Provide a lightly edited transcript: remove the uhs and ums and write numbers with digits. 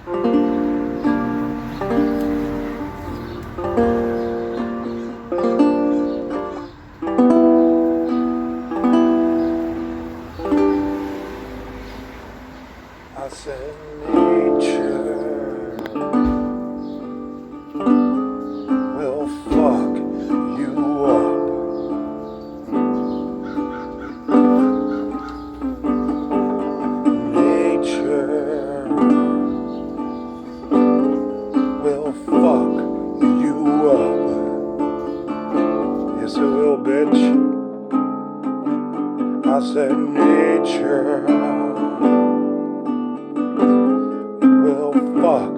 I said nature will fuck you up. Nature will fuck you up. Yes, it will, bitch. I said nature will fuck